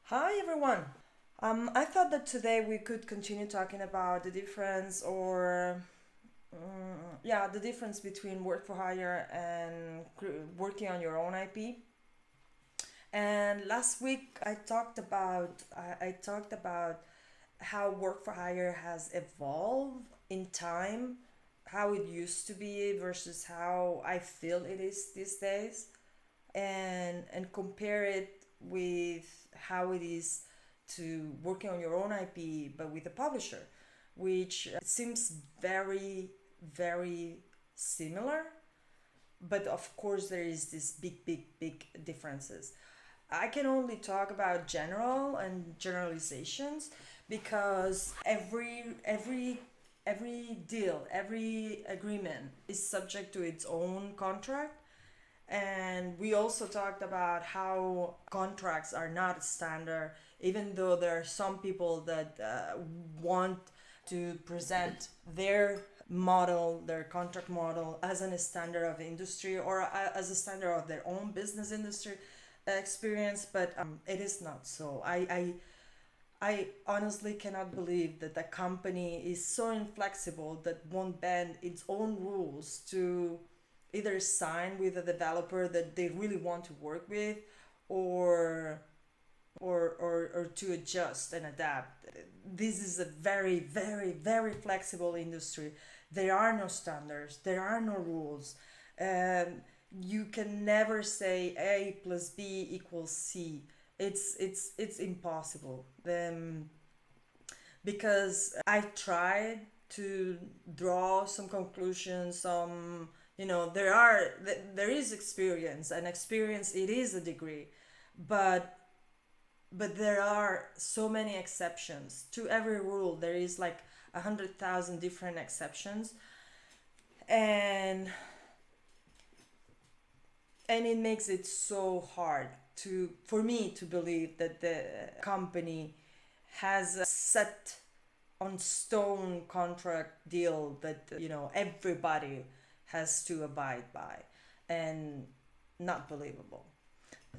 Hi everyone. I thought that today we could continue talking about the difference the difference between work for hire and working on your own IP. And last week I talked about how work for hire has evolved in time, how it used to be versus how I feel it is these days, and compare it with how it is to working on your own IP but with a publisher, which seems very, very similar. But of course, there is this big, big, big differences. I can only talk about general and generalizations because every deal, every agreement is subject to its own contract. And we also talked about how contracts are not standard, even though there are some people that want to present their model, their contract model, as a standard of industry or as a standard of their own business industry experience, but it is not so. I honestly cannot believe that the company is so inflexible that won't bend its own rules to either sign with a developer that they really want to work with, or or to adjust and adapt. This is a very, very, very flexible industry. There are no standards, there are no rules. Um, you can never say A plus B equals C. It's impossible. Because I've tried to draw some conclusions, there is experience, and experience it is a degree, but there are so many exceptions to every rule. There is like 100,000 different exceptions, and it makes it so hard to for me to believe that the company has a set on stone contract deal that everybody has to abide by, and not believable.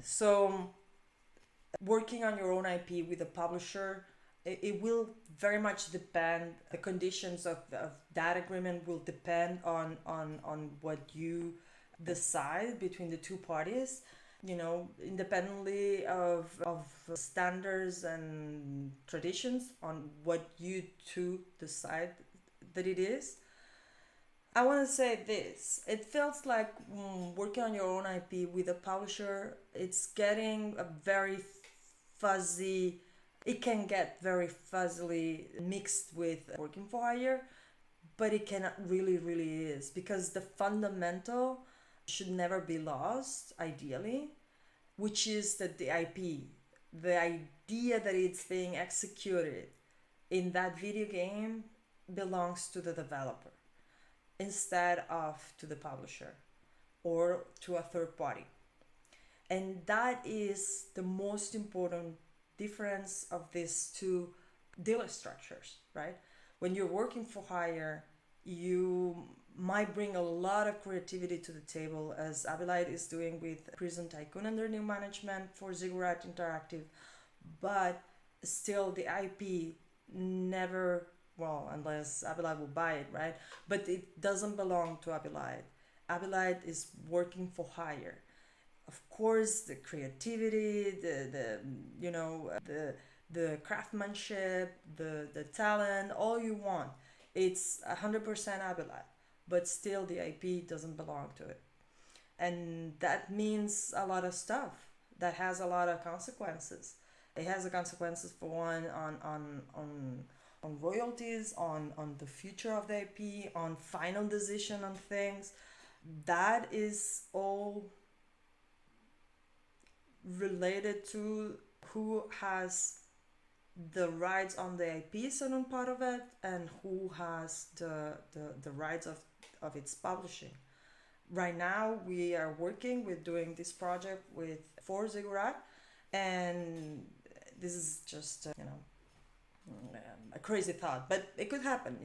So working on your own IP with a publisher, it will very much depend. The conditions of that agreement will depend on what you decide between the two parties, independently of standards and traditions on what you two decide that it is. I want to say this. It feels like working on your own IP with a publisher, it's getting a very fuzzy, it can get very fuzzily mixed with working for hire, but it cannot really, really is, because the fundamental should never be lost, ideally, which is that the IP, the idea that it's being executed in that video game belongs to the developer instead of to the publisher or to a third party. And that is the most important difference of these two deal structures, right? When you're working for hire, you might bring a lot of creativity to the table, as Abylight is doing with Prison Tycoon under new management for Ziggurat Interactive, but still the IP never, well, unless Abylight will buy it, right? But it doesn't belong to Abylight. Abylight is working for hire. Of course, the creativity, the the craftsmanship, the talent, all you want, it's 100% Abylight, but still the IP doesn't belong to it, and that means a lot of stuff. That has a lot of consequences. It has the consequences, for one, on royalties, on the future of the IP, on final decision on things. That is all related to who has the rights on the IP, certain part of it, and who has the rights of its publishing. Right now, we are working with doing this project with for Ziggurat, and this is just a crazy thought, but it could happen.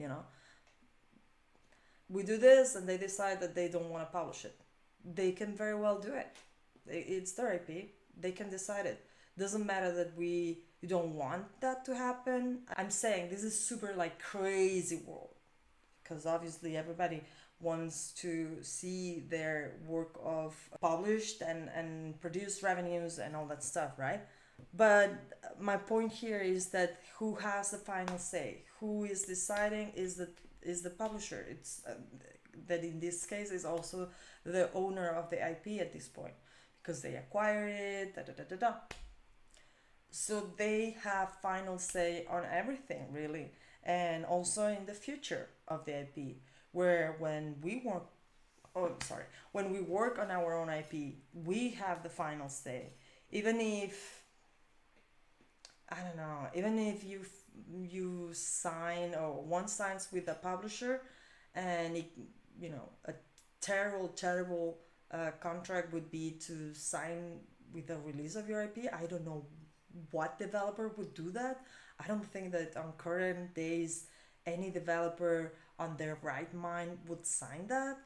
We do this, and they decide that they don't want to publish it. They can very well do it. It's their IP. They can decide it. Doesn't matter that we don't want that to happen. I'm saying this is super like crazy world, because obviously everybody wants to see their work of published and produce revenues and all that stuff, right? But my point here is that who has the final say? Who is deciding is the publisher. It's that in this case is also the owner of the IP at this point, because they acquired it. Da, da, da, da, da. So they have final say on everything really, and also in the future of the IP. Where when we work, oh sorry, when we work on our own IP, we have the final say, even if I don't know, even if you sign or one signs with a publisher, and it, a terrible contract would be to sign with the release of your IP. I don't know what developer would do that. I don't think that on current days any developer on their right mind would sign that.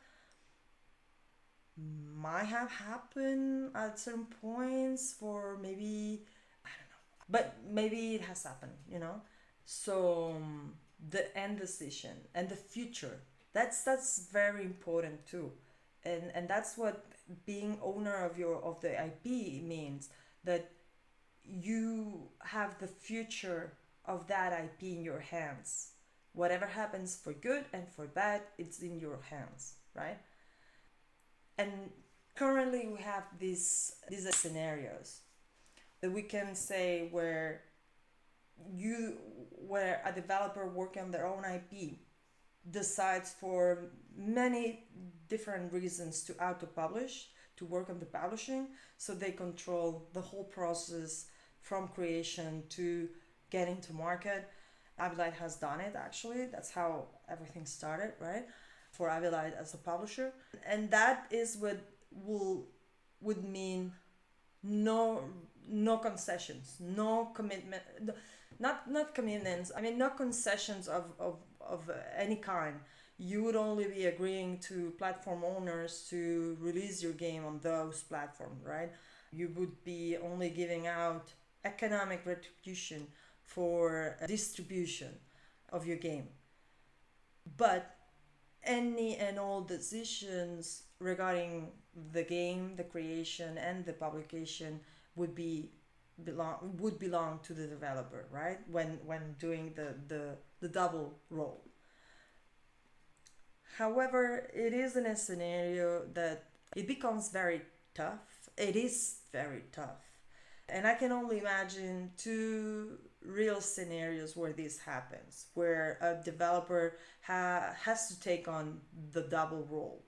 Might have happened at certain points for maybe, but maybe it has happened. So the end decision and the future, that's very important too, and that's what being owner of the IP means, that you have the future of that IP in your hands. Whatever happens for good and for bad, it's in your hands, right? And currently we have these scenarios that we can say you where a developer working on their own IP decides for many different reasons to auto publish, to work on the publishing, so they control the whole process from creation to getting to market. Abylight has done it actually. That's how everything started, right? For Abylight as a publisher. And that is what would mean no concessions, no commitment, not commitments. I mean, no concessions of any kind. You would only be agreeing to platform owners to release your game on those platforms, right? You would be only giving out economic retribution for distribution of your game. But any and all decisions regarding the game, the creation, and the publication would belong to the developer, right? When doing the double role. However, it is in a scenario that it becomes very tough. It is very tough. And I can only imagine two real scenarios where this happens, where a developer has to take on the double role.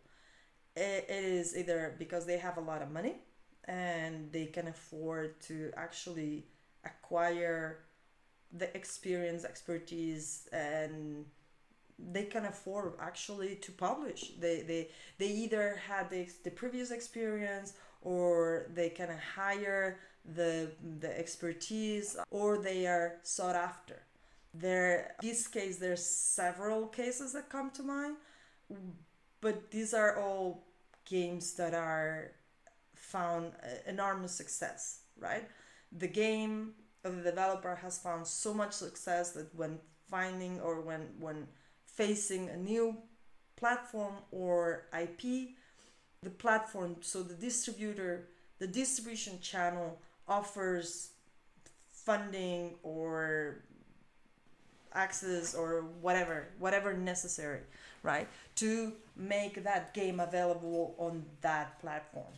It is either because they have a lot of money and they can afford to actually acquire the experience, expertise, and they can afford actually to publish. They either had the previous experience, or they can hire the expertise, or they are sought after. This case, there's several cases that come to mind, but these are all games that are found enormous success, right? The game of the developer has found so much success that when finding or when facing a new platform or IP, the platform, so the distribution channel offers funding or access or whatever necessary, right, to make that game available on that platform.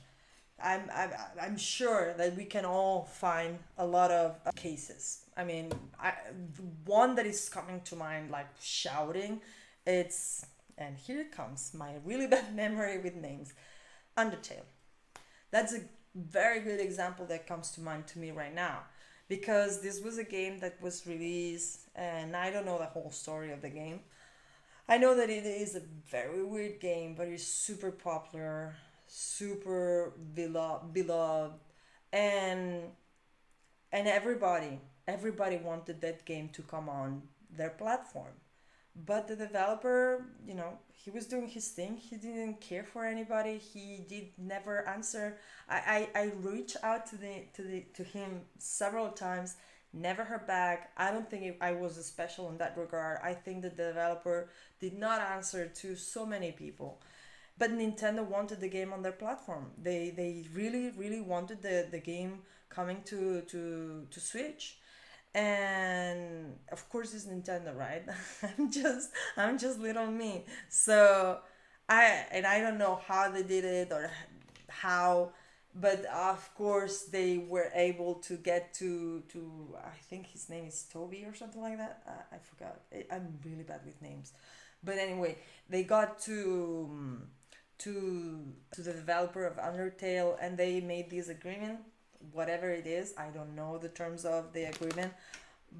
I'm sure that we can all find a lot of cases. I mean, one that is coming to mind like shouting, and here it comes, my really bad memory with names. Undertale. That's a very good example that comes to mind to me right now, because this was a game that was released, and I don't know the whole story of the game. I know that it is a very weird game, but it's super popular, super beloved, and everybody wanted that game to come on their platform. But the developer, he was doing his thing. He didn't care for anybody. He did never answer. I reached out to him several times, never heard back. I don't think I was special in that regard. I think the developer did not answer to so many people. But Nintendo wanted the game on their platform. They really really wanted the game coming to Switch. And of course it's Nintendo, right? I'm just little me. So I don't know how they did it or how, but of course they were able to get to I think his name is Toby or something like that. I forgot. I'm really bad with names. But anyway, they got to the developer of Undertale, and they made this agreement, whatever it is. I don't know the terms of the agreement,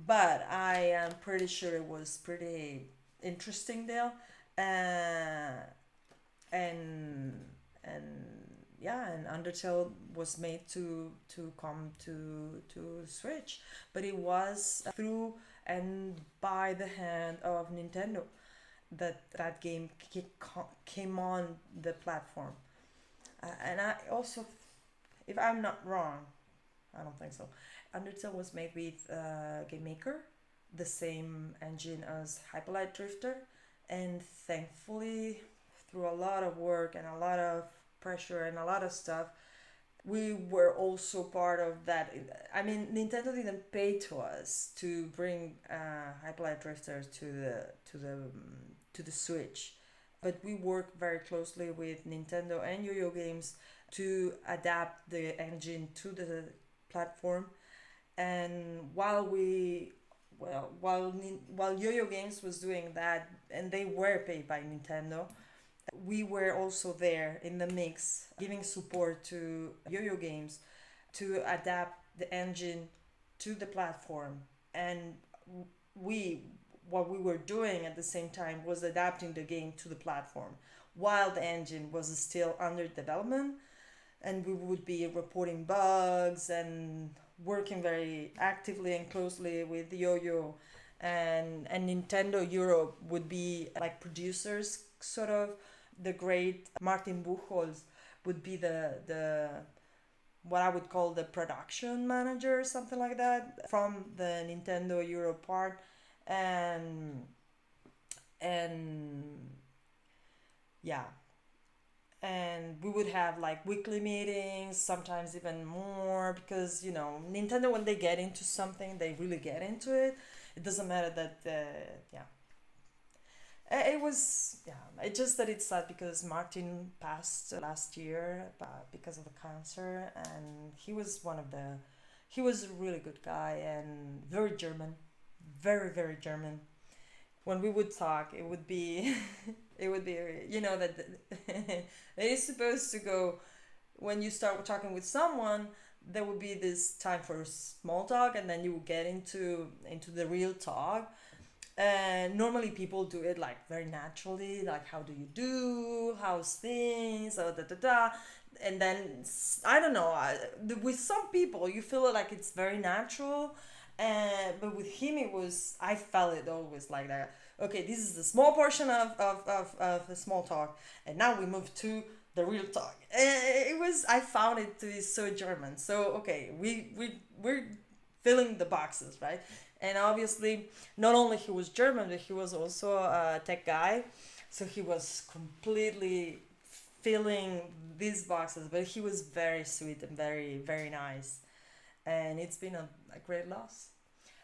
but I am pretty sure it was pretty interesting deal. Uh, and and yeah, and Undertale was made to come to Switch, but it was through and by the hand of Nintendo that game came on the platform. And I also, if I'm not wrong, I don't think so. Undertale was made with Game Maker, the same engine as Hyperlight Drifter, and thankfully, through a lot of work and a lot of pressure and a lot of stuff, we were also part of that. I mean, Nintendo didn't pay to us to bring Hyperlight Drifter to the Switch, but we worked very closely with Nintendo and Yo-Yo Games to adapt the engine to the platform. And while Yo-Yo Games was doing that, and they were paid by Nintendo, we were also there in the mix, giving support to Yo-Yo Games to adapt the engine to the platform. And we, what we were doing at the same time was adapting the game to the platform while the engine was still under development. And we would be reporting bugs and working very actively and closely with Yo-Yo, and Nintendo Europe would be like producers, sort of. The great Martin Buchholz would be the what I would call the production manager, something like that, from the Nintendo Europe part. And and yeah, and we would have like weekly meetings, sometimes even more, because Nintendo, when they get into something, they really get into it. It doesn't matter that yeah. It was, yeah. It's just that it's sad because Martin passed last year because of the cancer, and he was a really good guy and very German, very very German. When we would talk, it would be, it would be, that it is supposed to go when you start talking with someone. There would be this time for small talk, and then you would get into the real talk. And normally people do it like very naturally, like how do you do, how's things, da da da. And then I don't know, with some people you feel like it's very natural, but with him it was, I felt it always like that. Okay, this is the small portion of the small talk, and now we move to the real talk. It was, I found it to be so German. So okay, we're filling the boxes, right? And obviously, not only he was German, but he was also a tech guy, so he was completely filling these boxes. But he was very sweet and very very nice, and it's been a great loss.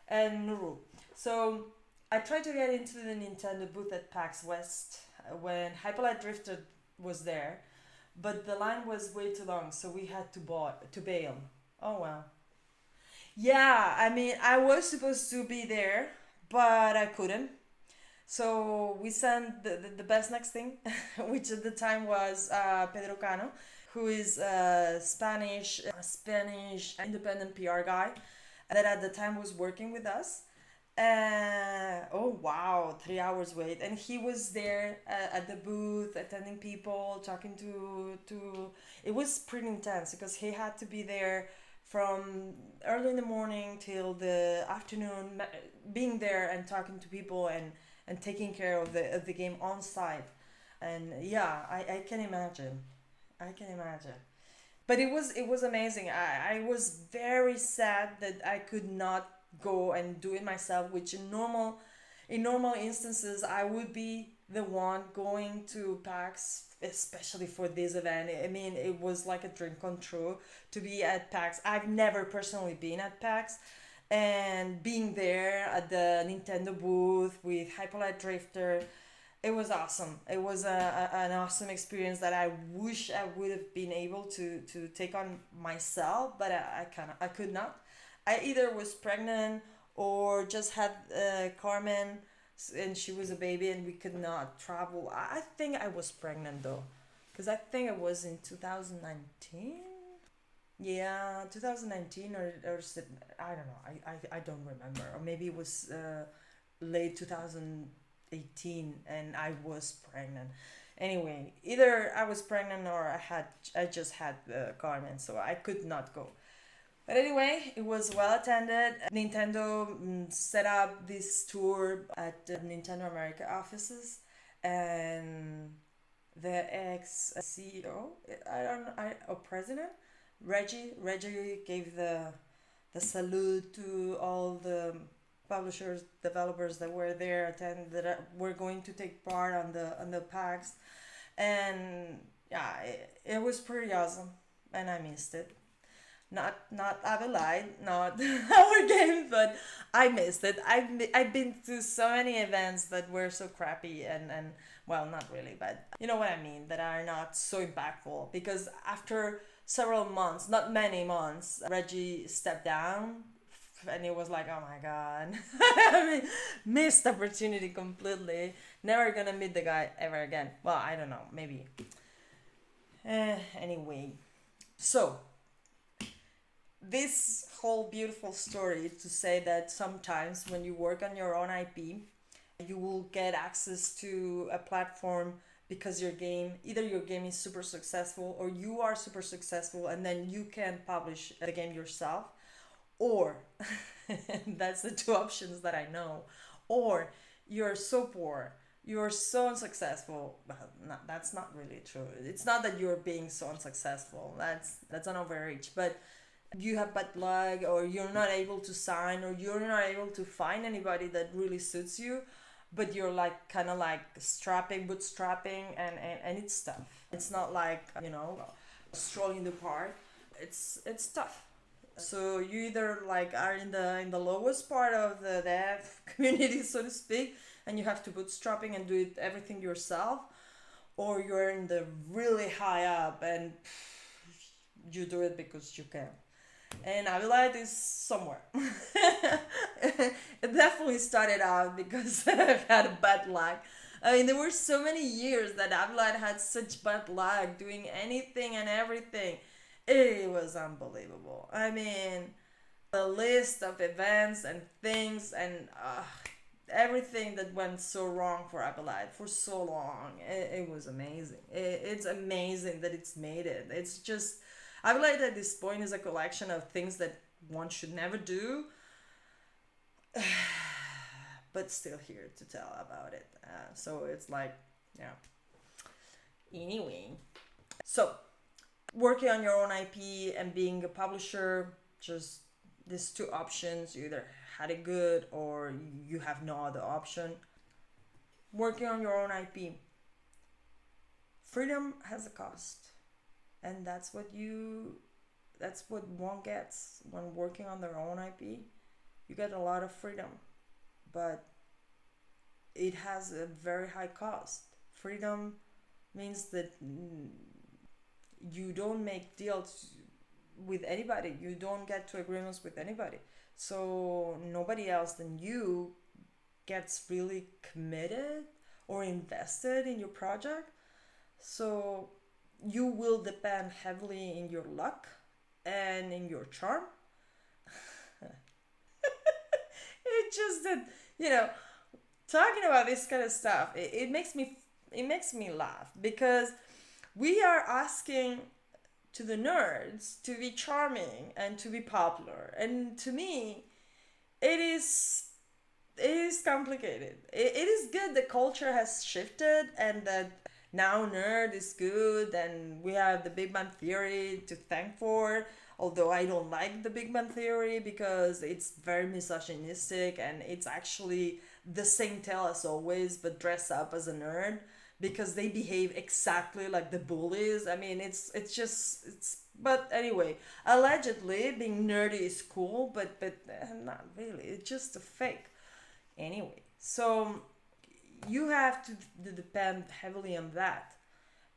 And Nuru, so I tried to get into the Nintendo booth at PAX West when Hyperlight Drifter was there, but the line was way too long, so we had to bail. Oh well. Yeah, I mean, I was supposed to be there, but I couldn't. So we sent the best next thing, which at the time was Pedro Cano, who is a Spanish independent PR guy that at the time was working with us. Oh wow, 3 hours wait, and he was there at the booth, attending people, talking to. It was pretty intense because he had to be there from early in the morning till the afternoon, being there and talking to people, and taking care of the game on site. And yeah, I can imagine. I can imagine. But it was amazing. I was very sad that I could not go and do it myself, which in normal instances I would be the one going to PAX, especially for this event. I mean, it was like a dream come true to be at PAX. I've never personally been at PAX, and being there at the Nintendo booth with Hyperlight Drifter, it was awesome. It was an awesome experience that I wish I would have been able to take on myself, but I could not. I either was pregnant or just had Carmen, and she was a baby, and we could not travel. I think I was pregnant though, because I think it was in 2019. Yeah, 2019 I don't know. I don't remember. Or maybe it was late 2018 and I was pregnant. Anyway, either I was pregnant or I just had Carmen, so I could not go. But anyway, it was well attended. Nintendo set up this tour at the Nintendo America offices, and the ex CEO, I don't I or president, Reggie gave the salute to all the publishers, developers that were there, that were going to take part on the packs, and yeah, it was pretty awesome, and I missed it. Not Abylight, not our game, but I missed it. I've been to so many events that were so crappy, and well, not really, but you know what I mean, that are not so impactful, because after several months, not many months, Reggie stepped down, and it was like, oh my god, I mean, missed opportunity completely. Never gonna meet the guy ever again. Well, I don't know, maybe. Anyway, so this whole beautiful story to say that sometimes when you work on your own IP, you will get access to a platform because either your game is super successful or you are super successful, and then you can publish the game yourself, or that's the two options that I know, or you're so poor, you're so unsuccessful. Well, no, that's not really true. It's not that you're being so unsuccessful. That's an overreach, but you have bad luck, or you're not able to sign, or you're not able to find anybody that really suits you, but you're like kind of like bootstrapping, and it's tough. It's not like, strolling in the park. It's tough. So you either like are in the lowest part of the dev community, so to speak, and you have to bootstrapping and do it everything yourself, or you're in the really high up and you do it because you can. And Abylight is somewhere. It definitely started out because I've had a bad luck. I mean, there were so many years that Abylight had such bad luck doing anything and everything. It was unbelievable. I mean, the list of events and things and everything that went so wrong for Abylight for so long. It was amazing. It's amazing that it's made it. It's just, Abylight at this point is a collection of things that one should never do, but still here to tell about it. So it's like, yeah. Anyway, so working on your own IP and being a publisher, just these two options. You either had it good or you have no other option. Working on your own IP, freedom has a cost, and that's what one gets when working on their own IP. You get a lot of freedom, but it has a very high cost. Freedom means that you don't make deals with anybody, you don't get to agreements with anybody, so nobody else than you gets really committed or invested in your project. So you will depend heavily in your luck and in your charm. It's just that, you know talking about this kind of stuff, it makes me laugh, because we are asking to the nerds to be charming and to be popular, and to me it is It is complicated. It is good the culture has shifted and that now nerd is good and we have the Big Bang Theory to thank for. Although I don't like the Big Bang Theory because it's very misogynistic and it's actually the same tale as always but dress up as a nerd because they behave exactly like the bullies. I mean, it's just it's. But anyway, allegedly being nerdy is cool, but not really. It's just a fake. Anyway, so you have to depend heavily on that,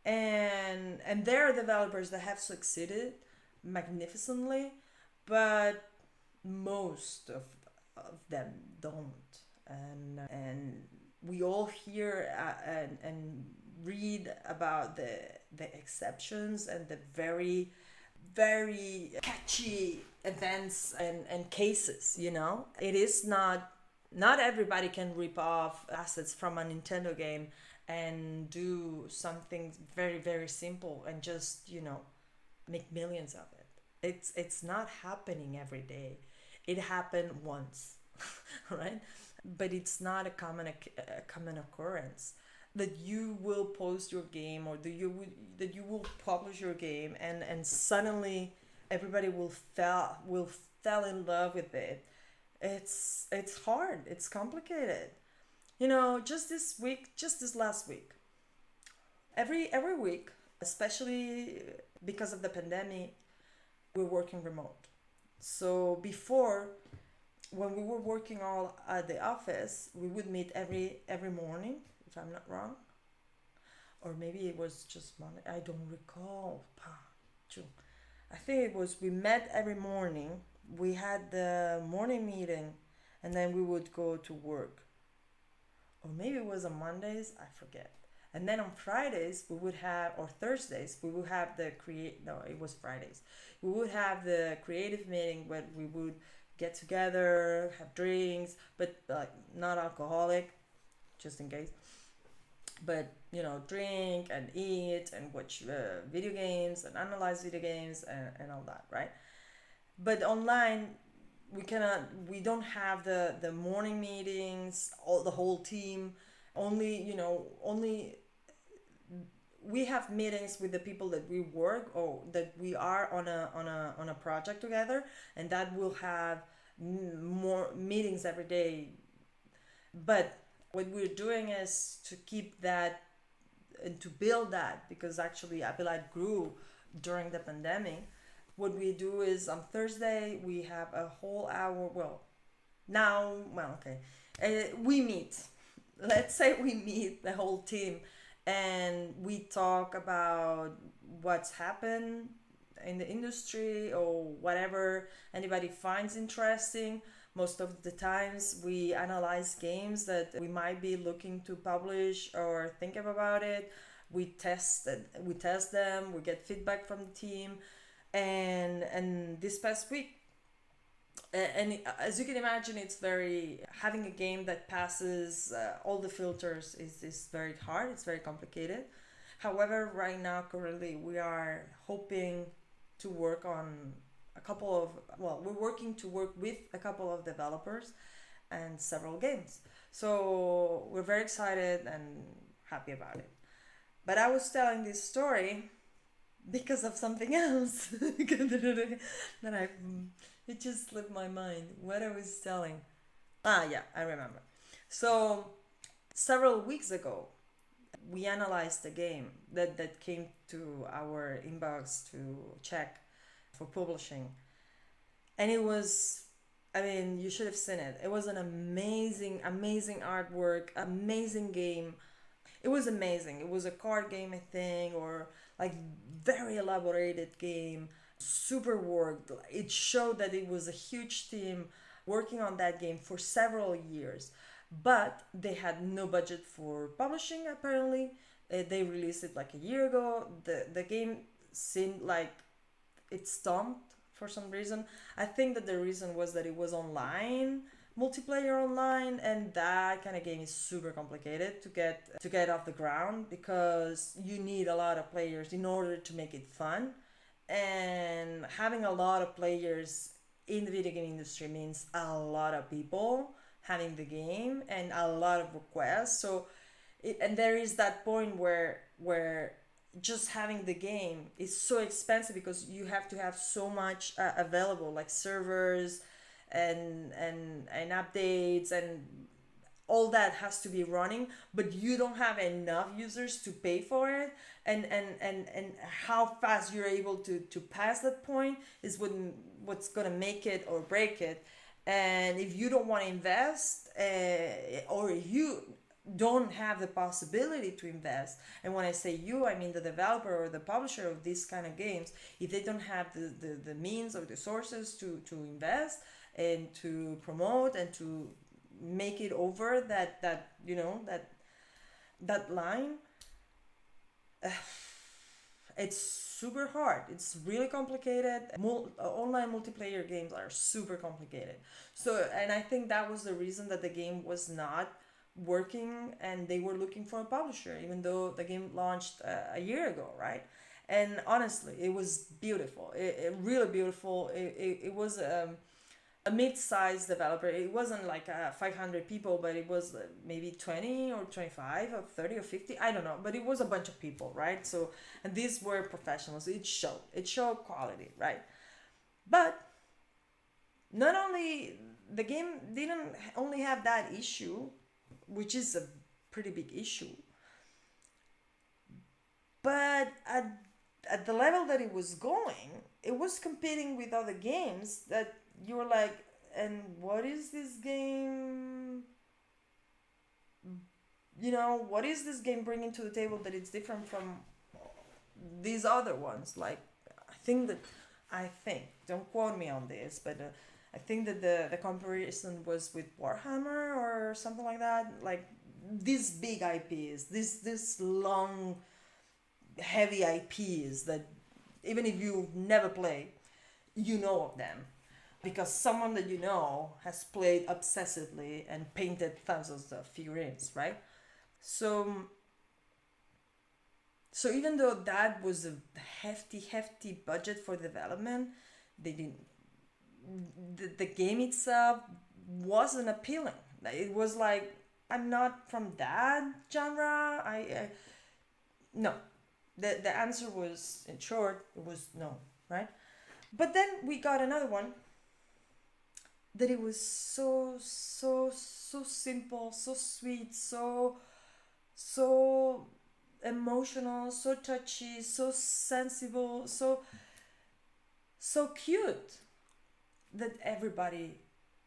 and there are developers that have succeeded magnificently, but most of them don't, and we all hear and read about the exceptions and the very catchy events and cases, it is not everybody can rip off assets from a Nintendo game and do something very simple and just make millions of it. It's not happening every day. It happened once, right? But it's not a common occurrence that you will post your game or that you will publish your game and suddenly everybody will fell in love with it. It's hard. It's complicated. Just this last week, every week, especially because of the pandemic, we're working remote. So before, when we were working all at the office, we would meet every morning, if I'm not wrong, or maybe it was just Monday. I don't recall. I think it was we met every morning. We had the morning meeting, and then we would go to work. Or maybe it was on Mondays. I forget. And then on Fridays we would have, or Thursdays we would have the create. No, it was Fridays. We would have the creative meeting where we would get together, have drinks, but like not alcoholic, just in case. But drink and eat and watch video games and analyze video games and all that, right? But online we don't have the morning meetings, all the whole team. Only we have meetings with the people that we work or that we are on a project together, and that will have more meetings every day. But what we're doing is to keep that and to build that, because actually Abylight grew during the pandemic. What we do is on Thursday we have a whole hour. Okay, we meet. Let's say we meet the whole team, and we talk about what's happened in the industry or whatever anybody finds interesting. Most of the times we analyze games that we might be looking to publish or think about it. We test them, we get feedback from the team. And this past week, and as you can imagine, it's very having a game that passes all the filters is very hard. It's very complicated. However, right now currently we are hoping to work on a couple of, we're working to work with a couple of developers and several games. So we're very excited and happy about it. But I was telling this story because of something else that it just slipped my mind what I was telling. Yeah, I remember. So several weeks ago we analyzed the game that came to our inbox to check for publishing, and it was, I mean, you should have seen it. It was an amazing artwork, amazing game. It was amazing. It was a card game, I think, or like very elaborated game, super worked. It showed that it was a huge team working on that game for several years, but they had no budget for publishing apparently. They released it like a year ago. The game seemed like it stomped for some reason. I think that the reason was that it was online, multiplayer online, and that kind of game is super complicated to get off the ground because you need a lot of players in order to make it fun. And having a lot of players in the video game industry means a lot of people having the game and a lot of requests. So and there is that point where just having the game is so expensive because you have to have so much available, like servers and updates, and all that has to be running, but you don't have enough users to pay for it. And how fast you're able to pass that point is what's gonna make it or break it. And if you don't want to invest, or if you don't have the possibility to invest, and when I say you, I mean the developer or the publisher of these kind of games, if they don't have the means or the sources to invest and to promote and to make it over that that line, it's super hard. It's really complicated. Online multiplayer games are super complicated. So, and I think that was the reason that the game was not working, and they were looking for a publisher, even though the game launched a year ago, right? And honestly, it was beautiful. It really beautiful. It was a mid-sized developer. It wasn't like 500 people, but it was maybe 20 or 25 or 30 or 50. I don't know, but it was a bunch of people, right? So, and these were professionals. It showed quality, right? But not only the game didn't only have that issue, which is a pretty big issue, but at the level that it was going, it was competing with other games that you were like, and what is this game? What is this game bringing to the table that it's different from these other ones? Like, I think, don't quote me on this, but I think that the comparison was with Warhammer or something like that. Like these big IPs, this long, heavy IPs that even if you've never played, you know of them because someone that you know has played obsessively and painted thousands of figurines, right? So so even though that was a hefty budget for development, they didn't the game itself wasn't appealing. It was like, I'm not from that genre. I no. The answer was, in short, it was no, right? But then we got another one that it was so simple, so sweet, so emotional, so touchy, so sensible, so cute that everybody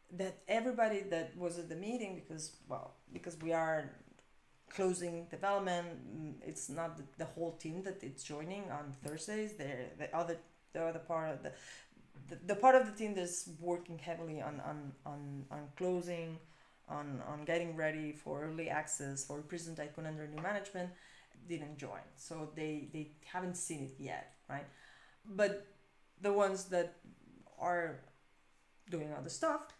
that was at the meeting, because we are closing development, it's not the whole team that it's joining on Thursdays. The other part of the part of the team that's working heavily on closing, on getting ready for early access for Prison Tycoon under new management, didn't join, so they haven't seen it yet, right? But the ones that are doing other stuff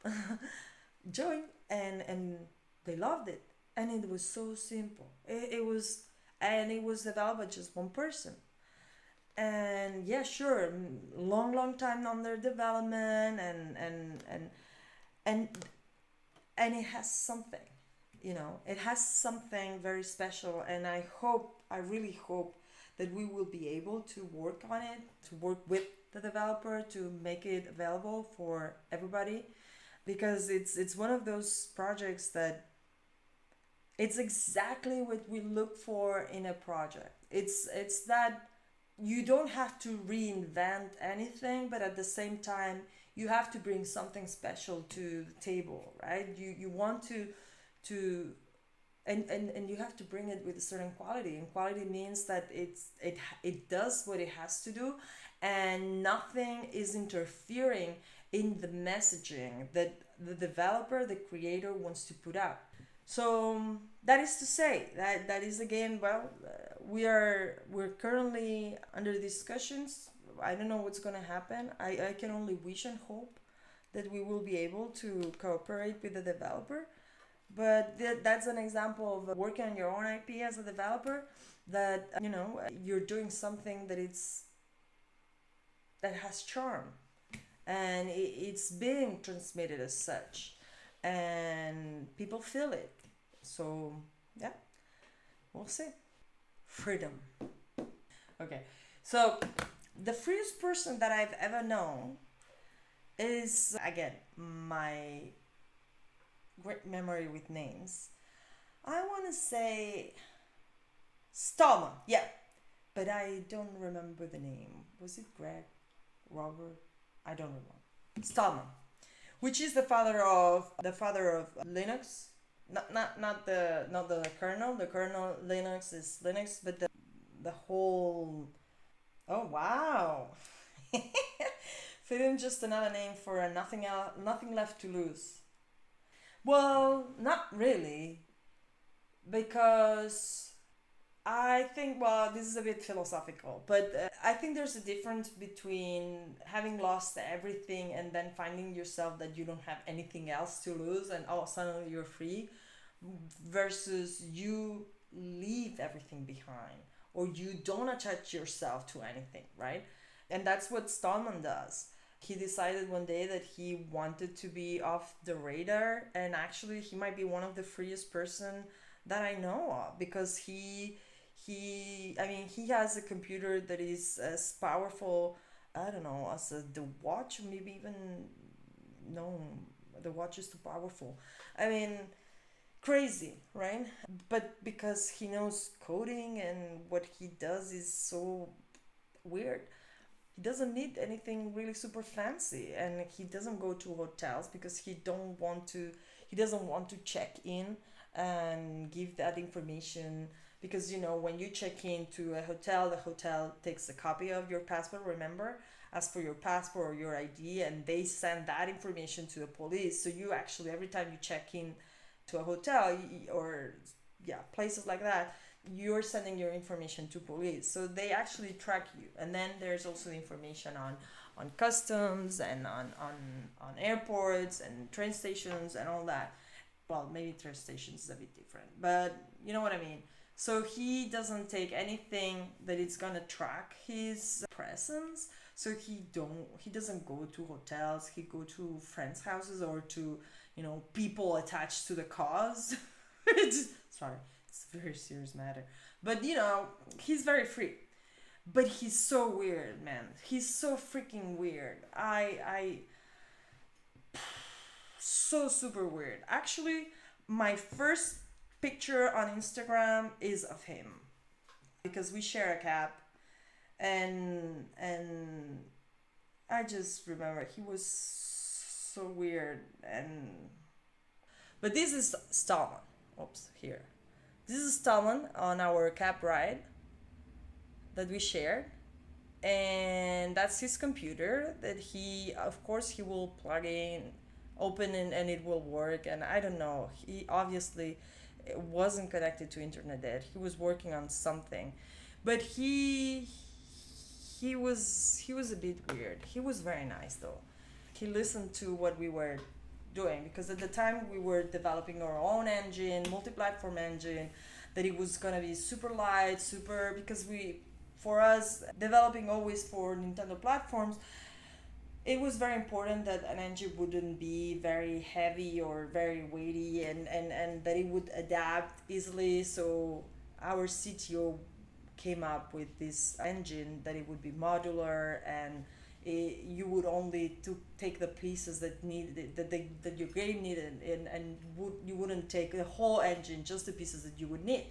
joined, and they loved it, and it was so simple. It was developed by just one person, and yeah, sure, long time under development, and and it has something, it has something very special, and I really hope that we will be able to work on it, to work with the developer to make it available for everybody, because it's one of those projects that it's exactly what we look for in a project. It's that you don't have to reinvent anything, but at the same time you have to bring something special to the table, right? You want to and you have to bring it with a certain quality, and quality means that it does what it has to do, and nothing is interfering in the messaging that the developer, the creator, wants to put out. So that is to say that is again, we're currently under discussions. I don't know what's gonna happen. I can only wish and hope that we will be able to cooperate with the developer. But that's an example of working on your own IP as a developer, that you're doing something that has charm, and it's being transmitted as such. and people feel it. So yeah, we'll see. Freedom. Okay, so the freest person that I've ever known is, again, my great memory with names. I want to say Stallman, yeah, but I don't remember the name. Was it Greg? Robert? I don't remember. Stallman, which is the father of Linux. Not the kernel. The kernel Linux is Linux, but the whole. Oh wow! Freedom, just another name for a nothing else, nothing left to lose. Well, not really, because I think, well, this is a bit philosophical, but I think there's a difference between having lost everything and then finding yourself that you don't have anything else to lose and oh, suddenly you're free, versus you leave everything behind or you don't attach yourself to anything, right? And that's what Stallman does. He decided one day that he wanted to be off the radar, and actually he might be one of the freest person that I know of, because he has a computer that is as powerful, I don't know, as the watch, maybe even, no, the watch is too powerful. I mean, crazy, right? But because he knows coding and what he does is so weird, he doesn't need anything really super fancy, and he doesn't go to hotels because he doesn't want to check in and give that information, because when you check into a hotel, the hotel takes a copy of your passport, remember, as for your passport or your ID, and they send that information to the police. So you actually, every time you check in to a hotel, or yeah, places like that, you're sending your information to police, so they actually track you. And then there's also information on customs and on airports and train stations and all that. Well, maybe train stations is a bit different, but you know what I mean. So he doesn't take anything that it's gonna track his presence. So he doesn't go to hotels. He go to friends' houses or to people attached to the cause. Sorry, it's a very serious matter. But he's very free. But he's so weird, man. He's so freaking weird. I so super weird. Actually, my first picture on Instagram is of him, because we share a cap, and I just remember he was so weird. But this is Stallman. Oops, here. This is Stallman on our cab ride that we shared, and that's his computer that he, of course, he will plug in, open it, and it will work. And I don't know, he obviously wasn't connected to internet yet. He was working on something, but he was a bit weird. He was very nice though. He listened to what we were doing, because at the time we were developing our own engine, multi-platform engine, that it was gonna be super light, super, because for us, developing always for Nintendo platforms, it was very important that an engine wouldn't be very heavy or very weighty, and that it would adapt easily. So our CTO came up with this engine that it would be modular, and you would only to take the pieces that your game needed, and you wouldn't take the whole engine, just the pieces that you would need.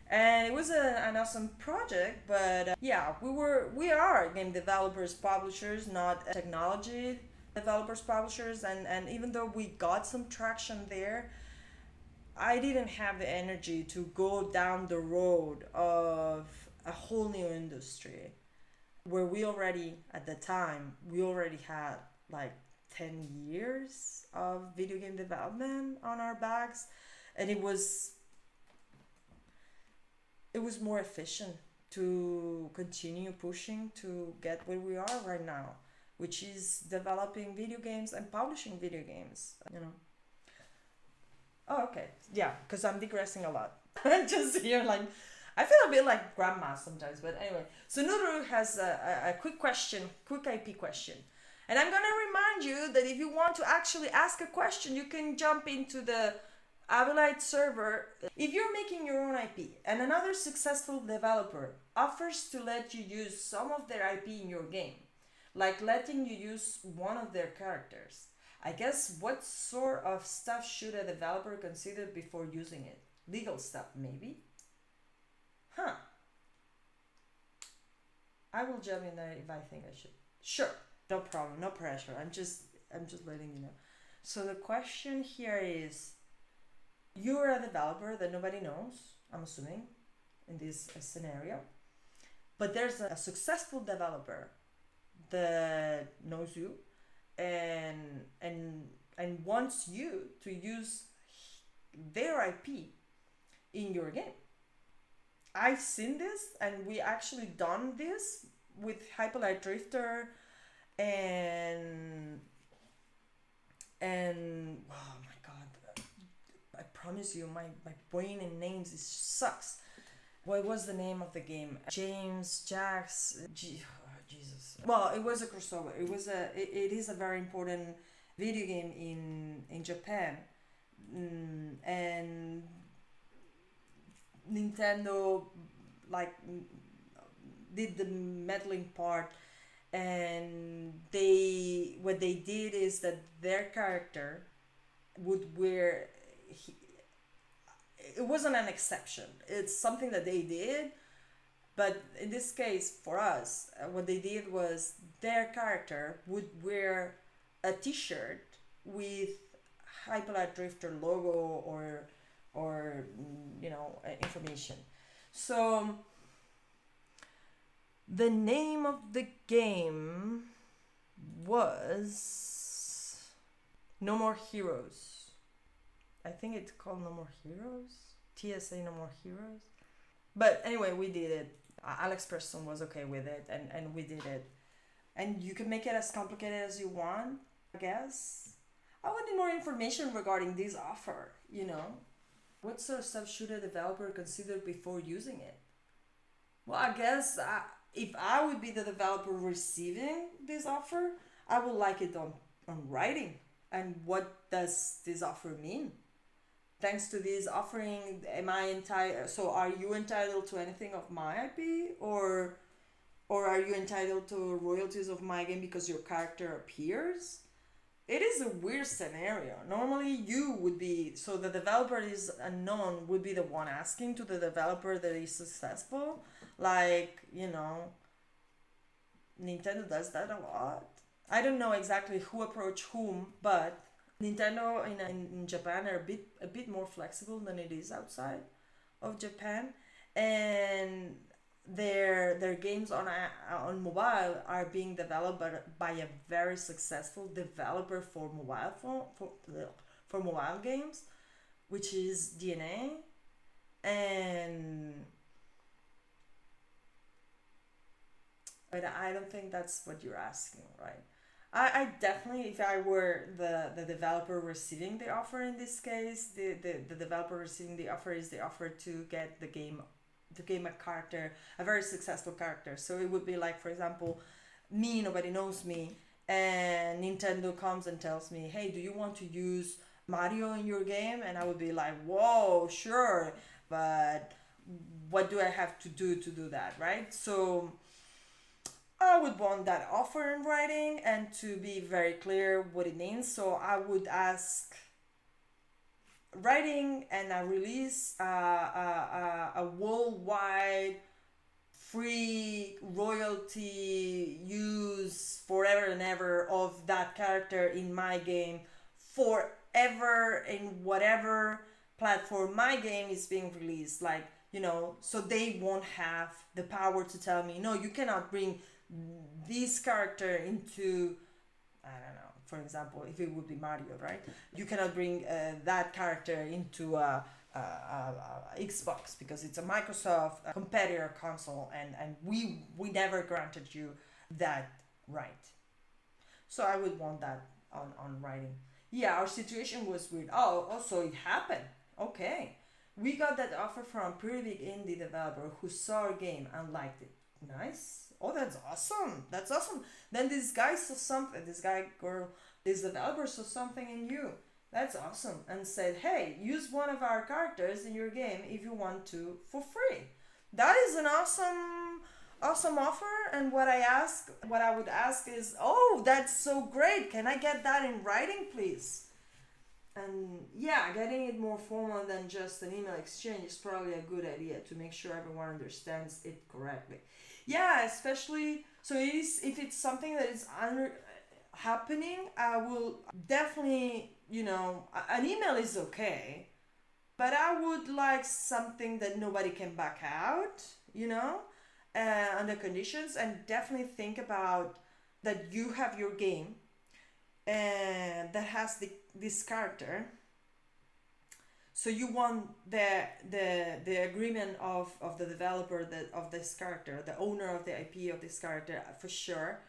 And it was an awesome project. But yeah, we are game developers, publishers, not technology developers, publishers. And even though we got some traction there, I didn't have the energy to go down the road of a whole new industry, where at the time, we already had like 10 years of video game development on our backs. And it was more efficient to continue pushing to get where we are right now, which is developing video games and publishing video games. Oh, okay. Yeah, because I'm digressing a lot. Just here, like, I feel a bit like grandma sometimes, but anyway. So Nuru has a quick IP question. And I'm gonna remind you that if you want to actually ask a question, you can jump into the Abylight server. If you're making your own IP and another successful developer offers to let you use some of their IP in your game, like letting you use one of their characters, I guess what sort of stuff should a developer consider before using it? Legal stuff, maybe? Huh. I will jump in there if I think I should. Sure, no problem, no pressure. I'm just letting you know. So the question here is, you're a developer that nobody knows, I'm assuming, in this scenario, but there's a successful developer that knows you and and wants you to use their IP in your game. I've seen this, and we actually done this with Hyperlight Drifter and oh my god, I promise you, my brain and names is sucks. What was the name of the game? James Jax. Jesus. Well, it was a crossover. It is a very important video game in Japan, and Nintendo like did the meddling part, and they what they did is that their character would wear it wasn't an exception. It's something that they did, but in this case, for us, what they did was their character would wear a T-shirt with Hyperlight Drifter logo or information. So the name of the game was No More Heroes. I think it's called No More Heroes. TSA No More Heroes. But anyway, we did it. Alex Preston was okay with it, and we did it. And you can make it as complicated as you want, I guess. I wanted more information regarding this offer, What sort of stuff should a developer consider before using it? Well, I guess if I would be the developer receiving this offer, I would like it on writing. And what does this offer mean? Thanks to this offering, am I entitled? So, are you entitled to anything of my IP, or are you entitled to royalties of my game because your character appears? It is a weird scenario. Normally, you would be so the developer is unknown would be the one asking to the developer that is successful. Like Nintendo does that a lot. I don't know exactly who approached whom, but Nintendo in Japan are a bit more flexible than it is outside of Japan, and their games on mobile are being developed by a very successful developer for mobile phone for mobile games, which is DNA, and but I don't think that's what you're asking, right? I definitely, if I were the developer receiving the offer in this case, the developer receiving the offer is the offer to get the game a character, a very successful character. So it would be like, for example, me, nobody knows me, and Nintendo comes and tells me, hey, do you want to use Mario in your game? And I would be like, whoa, sure, but what do I have to do that, right? So I would want that offer in writing and to be very clear what it means. So I would ask writing and a release a worldwide free royalty use forever and ever of that character in my game forever in whatever platform my game is being released, so they won't have the power to tell me, no, you cannot bring this character into, I don't know, for example, if it would be Mario, right? You cannot bring that character into a Xbox because it's a Microsoft competitor console, and we never granted you that right. So I would want that on writing. Yeah, our situation was weird. Oh, also it happened. Okay. We got that offer from a pretty big indie developer who saw our game and liked it. Nice. Oh, that's awesome. That's awesome. Then this guy saw something, this guy, girl, this developer saw something in you. That's awesome. And said, hey, use one of our characters in your game if you want to for free. That is an awesome offer. And what I would ask is, oh, that's so great. Can I get that in writing, please? And yeah, getting it more formal than just an email exchange is probably a good idea to make sure everyone understands it correctly. Yeah, especially so it is if it's something that is happening, I will definitely, an email is okay, but I would like something that nobody can back out, under conditions, and definitely think about that you have your game and that has this character, so you want the agreement of the developer that of this character, the owner of the IP of this character for sure,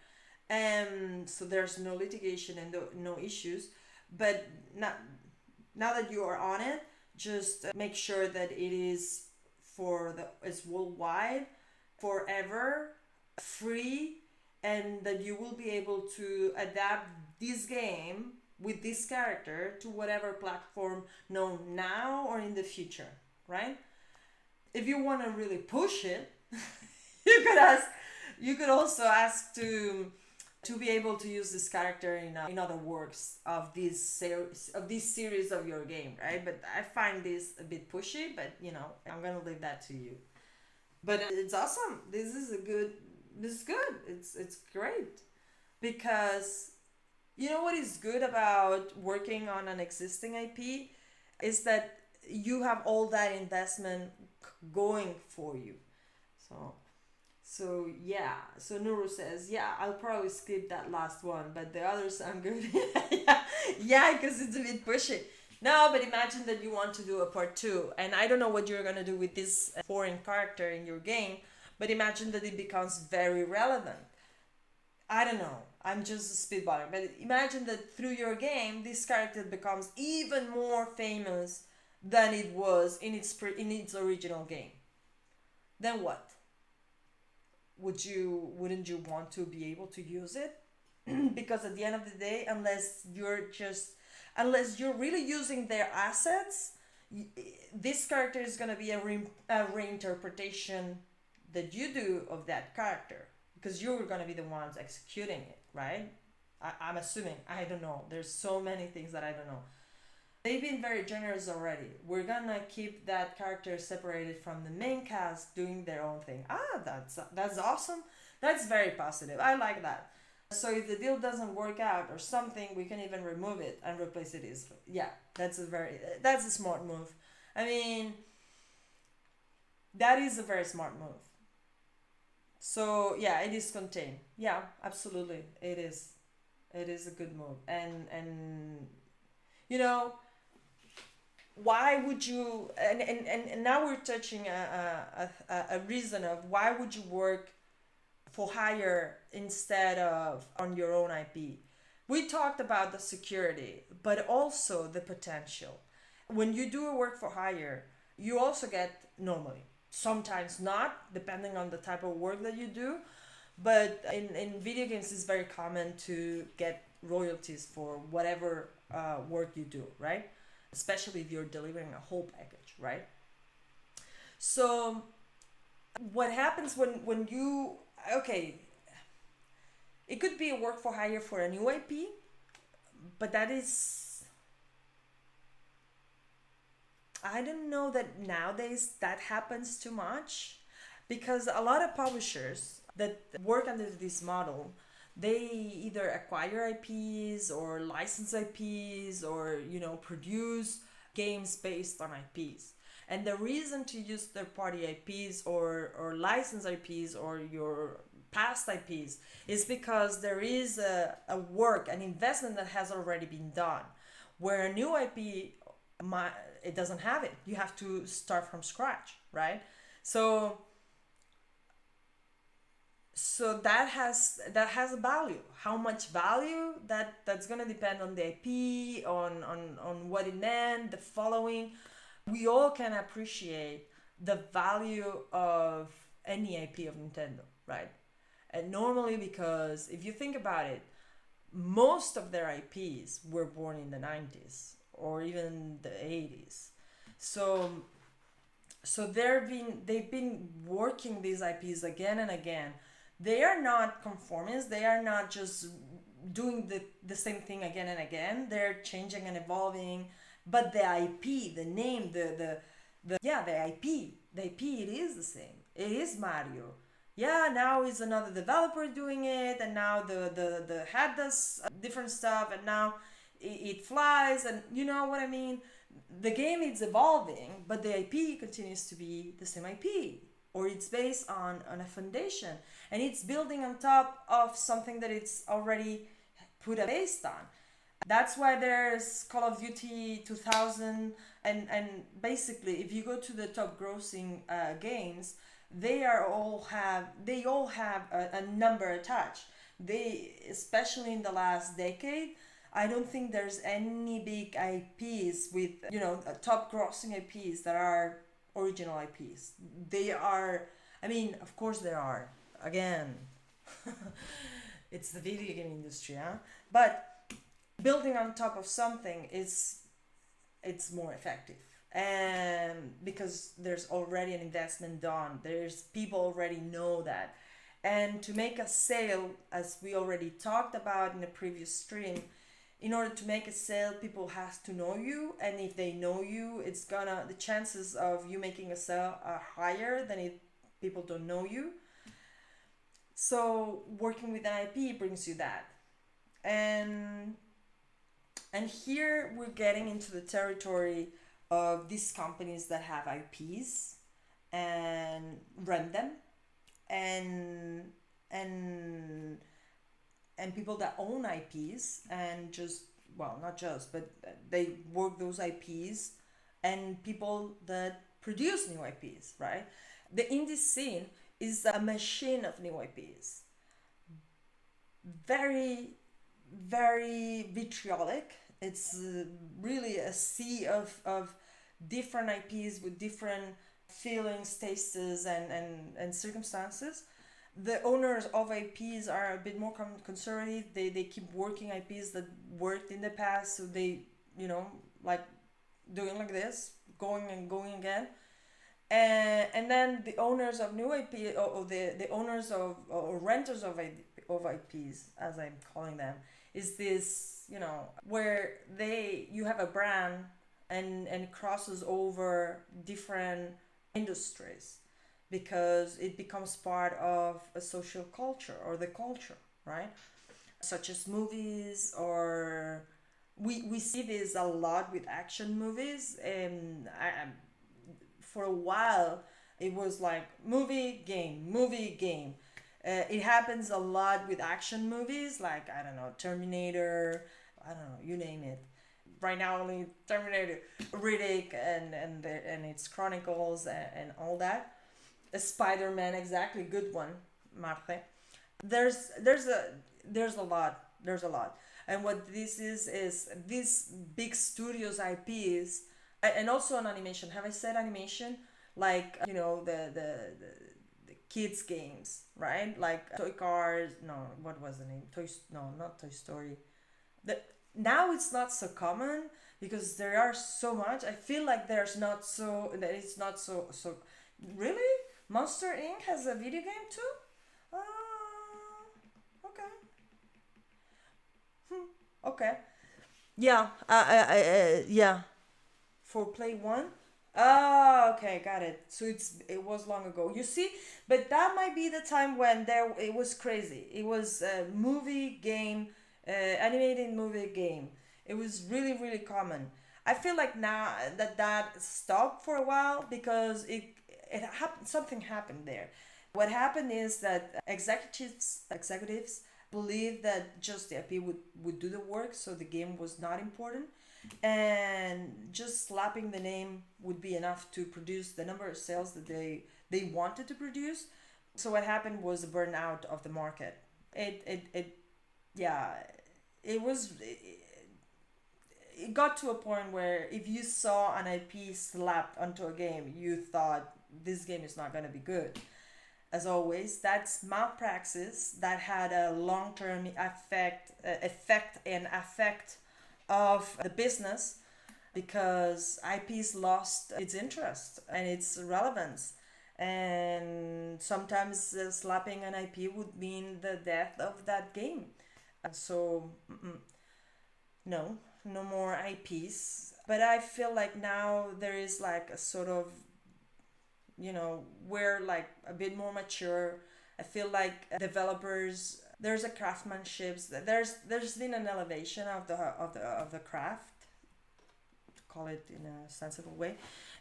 and so there's no litigation and no issues. But now that you are on it, just make sure that it is it's worldwide, forever, free, and that you will be able to adapt this game with this character to whatever platform known now or in the future, right? If you want to really push it, you could also ask to be able to use this character in other works of this series of your game, right? But I find this a bit pushy, but I'm gonna leave that to you. But it's awesome. This is good. It's great, because what is good about working on an existing IP is that you have all that investment going for you. So yeah. So Nuru says, yeah, I'll probably skip that last one, but the others sound good. Yeah, because it's a bit pushy. No, but imagine that you want to do a part two, and I don't know what you're gonna do with this foreign character in your game, but imagine that it becomes very relevant. I don't know. I'm just spitballing, but imagine that through your game, this character becomes even more famous than it was in its original game. Then what? Wouldn't you want to be able to use it? Because at the end of the day, unless you're really using their assets, this character is going to be a reinterpretation that you do of that character, because you're going to be the ones executing it, right? I'm assuming. I don't know. There's so many things that I don't know. They've been very generous already. We're gonna keep that character separated from the main cast doing their own thing. That's awesome. That's very positive. I like that. So if the deal doesn't work out or something, we can even remove it and replace it easily. Yeah, that's a smart move. I mean, that is a very smart move. So yeah, it is contained. Yeah, absolutely, it is. It is a good move, and you know why would you? And now we're touching a reason of why would you work for hire instead of on your own IP. We talked about the security, but also the potential. When you do a work for hire, you also get normally, sometimes not, depending on the type of work that you do. But in video games, it's very common to get royalties for whatever work you do, right? Especially if you're delivering a whole package, right? So, what happens when you, okay, it could be a work for hire for a new IP, but that is, I don't know that nowadays that happens too much, because a lot of publishers that work under this model, they either acquire IPs or license IPs or produce games based on IPs. And the reason to use third party IPs or license IPs or your past IPs is because there is a work, an investment that has already been done. Where a new IP, it doesn't have it. You have to start from scratch, right? So that has a value. How much value, that's gonna depend on the IP, on what it meant, the following. We all can appreciate the value of any IP of Nintendo, right? And normally, because if you think about it, most of their IPs were born in the 90s or even the 80s. So they've been working these IPs again and again. They are not conformists. They are not just doing the same thing again and again. They're changing and evolving. But the IP, the name, the IP, it is the same. It is Mario. Yeah, now is another developer doing it, and now the head does different stuff, and now it flies, and you know what I mean? The game is evolving, but the IP continues to be the same IP, or it's based on a foundation, and it's building on top of something that it's already put a base on. That's why there's Call of Duty 2000, and basically, if you go to the top grossing games, they all have a number attached. They, especially in the last decade, I don't think there's any big IPs with top grossing IPs that are original IPs. They are, I mean, of course there are. Again, it's the video game industry, huh? But building on top of something is it's more effective, and because there's already an investment done, there's people already know that. And to make a sale, as we already talked about in the previous stream, in order to make a sale, people has to know you, and if they know you, it's gonna the chances of you making a sale are higher than if people don't know you. So working with an IP brings you that. And and here we're getting into the territory of these companies that have IPs and run them, and and and people that own IPs, and just, well, not just, but they work those IPs, and people that produce new IPs, right? The indie scene is a machine of new IPs, very, very vitriolic. It's really a sea of different IPs with different feelings, tastes, and circumstances. The owners of IPs are a bit more conservative. They keep working IPs that worked in the past, so they, like doing like this, going and going again. And then the owners of new IP, or the owners of, or renters of IPs, as I'm calling them, is this, where you have a brand, and it crosses over different industries, because it becomes part of a social culture or the culture, right? Such as movies, or we see this a lot with action movies. And for a while it was like movie game. It happens a lot with action movies, like, I don't know, Terminator, I don't know, you name it. Right now only Terminator, Riddick, and its chronicles, and all that. Spider-Man, exactly, good one, Marte. There's a lot. And what this is these big studios IPs, and also on animation. Have I said animation? Like, the kids games, right? Like Toy Cars. No, what was the name? No, not Toy Story. The Now it's not so common, because there are so much. I feel like it's not so. Really, Monster Inc. has a video game too. Okay. Okay. Yeah. Yeah. For Play One. Oh, okay, got it. So it was long ago. You see, but that might be the time when it was crazy. It was a movie game, animated movie game. It was really, really common. I feel like now that stopped for a while, because it happened, something happened there. What happened is that executives believed that just the IP would do the work, so the game was not important, and just slapping the name would be enough to produce the number of sales that they wanted to produce. So what happened was a burnout of the market. It yeah, it was it got to a point where if you saw an IP slapped onto a game, you thought this game is not going to be good. as always, that's malpractice that had a long-term effect of the business, because IPs lost its interest and its relevance. And sometimes slapping an IP would mean the death of that game. So, no, no more IPs. But I feel like now there is like a sort of, we're like a bit more mature. I feel like developers, there's a craftsmanship. There's been an elevation of the craft, to call it in a sensible way,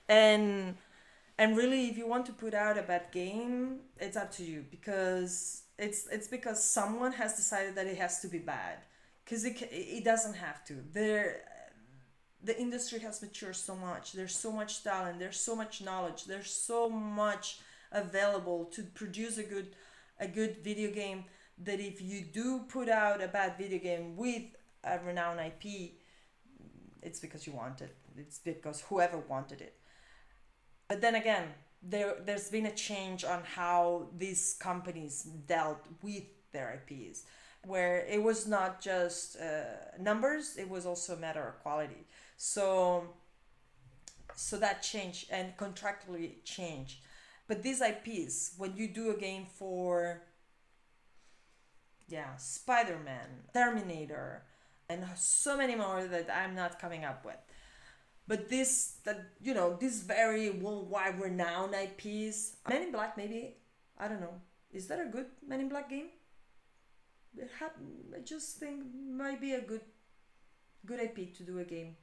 and really, if you want to put out a bad game, it's up to you, because it's because someone has decided that it has to be bad, because it doesn't have to. The industry has matured so much. There's so much talent. There's so much knowledge. There's so much available to produce a good video game, that if you do put out a bad video game with a renowned IP, it's because you want it. It's because whoever wanted it. But then again, there's been a change on how these companies dealt with their IPs, where it was not just numbers, it was also a matter of quality. So that changed, and contractually changed. But these IPs, when you do a game for, yeah, Spider-Man, Terminator, and so many more that I'm not coming up with. But these very worldwide renowned IPs, Men in Black, maybe, I don't know. Is that a good Men in Black game? I just think might be a good IP to do a game.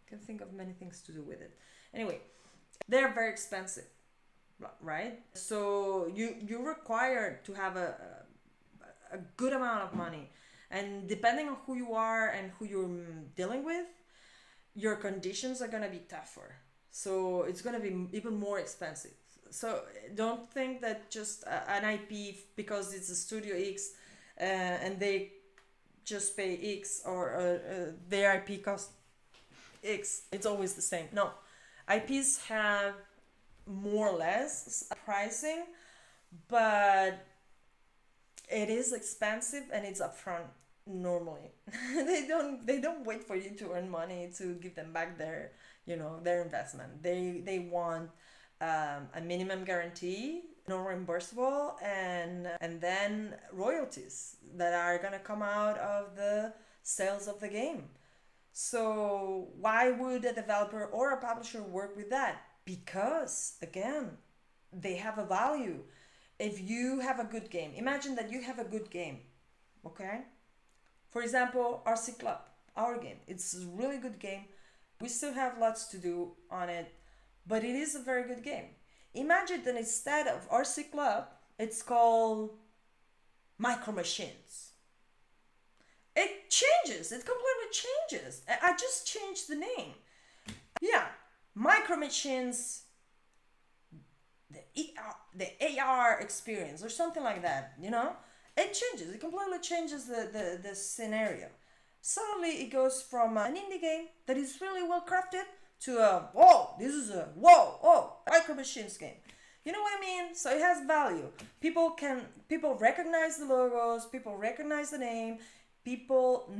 Can think of many things to do with it. Anyway, they're very expensive, right? So you're required to have a good amount of money, and depending on who you are and who you're dealing with, your conditions are gonna be tougher. So it's gonna be even more expensive. So don't think that just an IP, because it's a Studio X, and they just pay X, or their IP costs X, it's always the same. No, IPs have more or less pricing, but it is expensive and it's upfront normally. They don't wait for you to earn money to give them back their investment. They want a minimum guarantee, no reimbursable, and then royalties that are gonna come out of the sales of the game. So why would a developer or a publisher work with that? Because again, they have a value. If you have a good game, imagine that you have a good game, okay? For example, RC Club, our game. It's a really good game. We still have lots to do on it, but it is a very good game. Imagine that instead of RC Club, it's called Micro Machines. It changes. It completely changes. I just changed the name. Yeah, Micro Machines, the AR experience, or something like that. It changes. It completely changes the scenario. Suddenly it goes from an indie game that is really well crafted to Micro Machines game. You know what I mean? So it has value. People recognize the logos, people recognize the name, people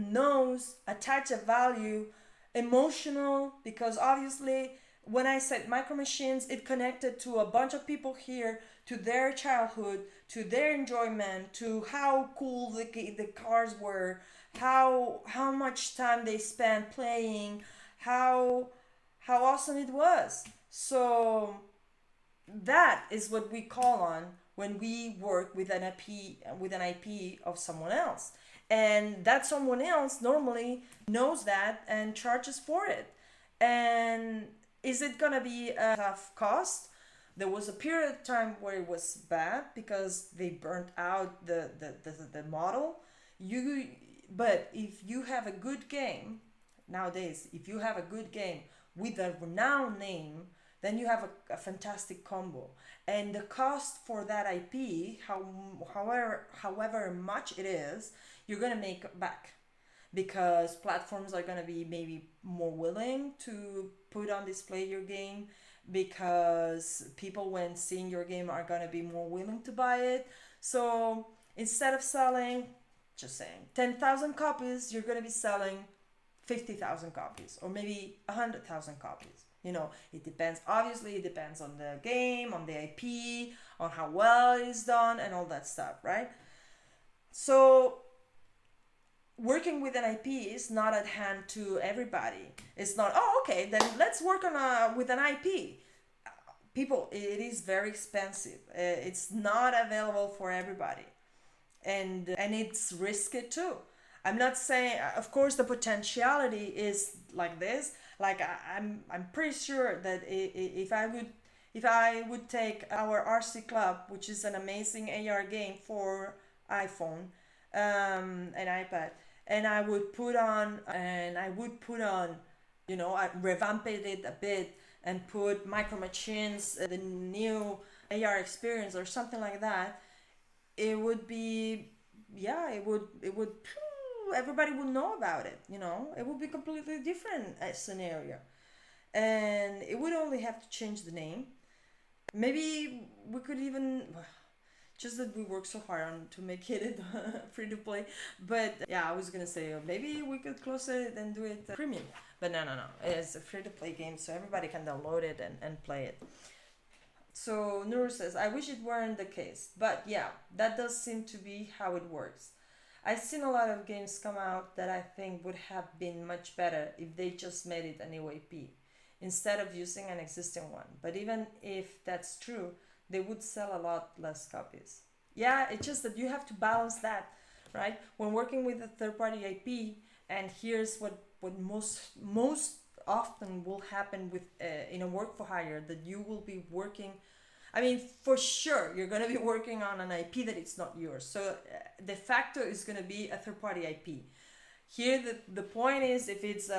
attach a value, emotional, because obviously when I said Micro Machines, it connected to a bunch of people here, to their childhood, to their enjoyment, to how cool the cars were, how much time they spent playing, how awesome it was. So that is what we call on when we work with an IP of someone else. And that someone else normally knows that and charges for it. And is it gonna be a tough cost? There was a period of time where it was bad because they burnt out the model. But if you have a good game nowadays, if you have a good game with a renowned name, then you have a fantastic combo. And the cost for that IP, however much it is, you're gonna make back, because platforms are gonna be maybe more willing to put on display your game. because people, when seeing your game, are going to be more willing to buy it. So instead of selling, just saying, 10,000 copies, you're going to be selling 50,000 copies, or maybe 100,000 copies. You know, it depends. Obviously, it depends on the game, on the IP, on how well it is done, and all that stuff, right? So working with an IP is not at hand to everybody. It's not, oh, okay, then let's work on with an IP. People, it is very expensive. It's not available for everybody, and it's risky too. I'm not saying, of course, the potentiality is like this. Like I'm pretty sure that if I would take our RC Club, which is an amazing AR game for iPhone, and iPad, and I would put on, I revamped it a bit and put Micro Machines, the new AR experience or something like that. It would be, yeah, it would everybody would know about it. It would be completely different scenario, and it would only have to change the name. Maybe we could even, just that we work so hard on to make it free to play. But yeah, I was gonna say, maybe we could close it and do it premium. But no, no, no, it's a free to play game, so everybody can download it and play it. So Nur says, I wish it weren't the case, but yeah, that does seem to be how it works. I've seen a lot of games come out that I think would have been much better if they just made it an EOP instead of using an existing one. But even if that's true, they would sell a lot less copies. Yeah, it's just that you have to balance that, right? When working with a third party IP, and here's what most often will happen with in a work for hire, that you will be working, I mean, for sure, you're going to be working on an IP that it's not yours. So de facto is going to be a third party IP. Here, the point is if it's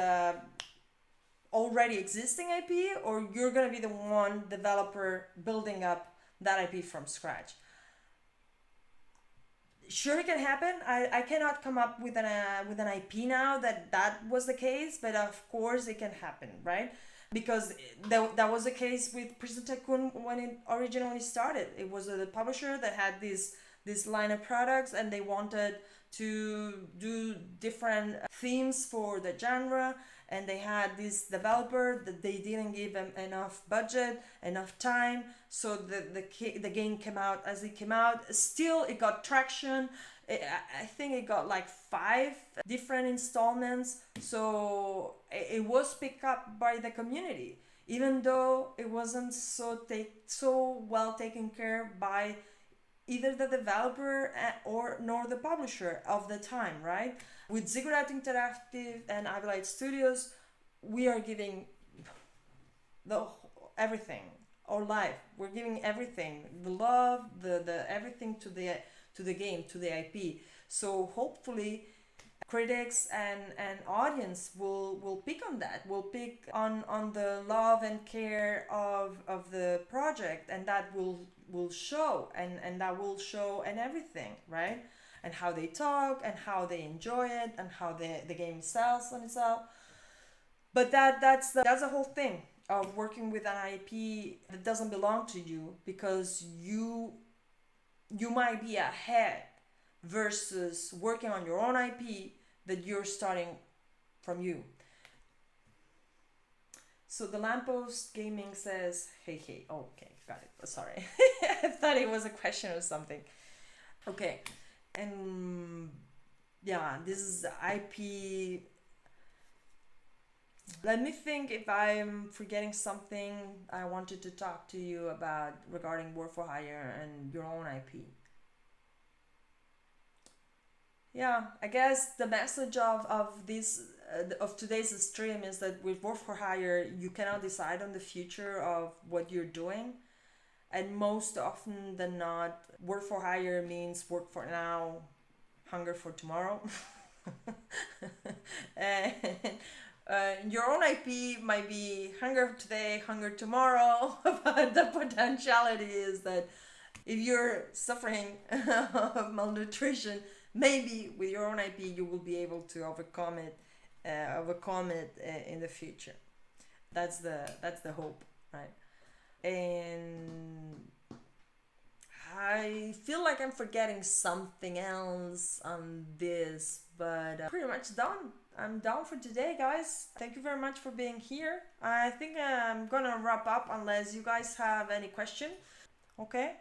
already existing IP, or you're going to be the one developer building up that IP from scratch. Sure, it can happen. I cannot come up with an IP now that was the case, but of course it can happen, right? Because that was the case with Prison Tycoon when it originally started. It was the publisher that had this line of products, and they wanted to do different themes for the genre, and they had this developer that they didn't give them enough budget, enough time, so the game came out as it came out. Still, it got traction. I think it got like 5 different installments, so it was picked up by the community, even though it wasn't so well taken care by either the developer or nor the publisher of the time, right? With Ziggurat Interactive and Abylight Studios, we are giving the everything, our life. We're giving everything, the love, the everything to the game, to the IP. So hopefully critics and audience will pick on that, will pick on the love and care of the project, and that will show, and that will show in everything, right? And how they talk, and how they enjoy it, and how the game sells on itself. But that's the whole thing of working with an IP that doesn't belong to you, because you might be ahead versus working on your own IP that you're starting from you. So the Lamppost Gaming says, hey, oh, okay, got it. Sorry. I thought it was a question or something. Okay. And yeah, this is IP. Let me think if I'm forgetting something I wanted to talk to you about regarding work for hire and your own IP. Yeah, I guess the message of this of today's stream is that with work for hire, you cannot decide on the future of what you're doing, and most often than not, work for hire means work for now, hunger for tomorrow. And your own IP might be hunger today, hunger tomorrow, but the potentiality is that if you're suffering of malnutrition, maybe with your own IP you will be able to overcome it in the future. That's the hope, right? And I feel like I'm forgetting something else on this, but pretty much done. I'm done for today, guys. Thank you very much for being here. I think I'm gonna wrap up unless you guys have any question. Okay?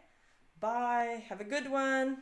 Bye. Have a good one.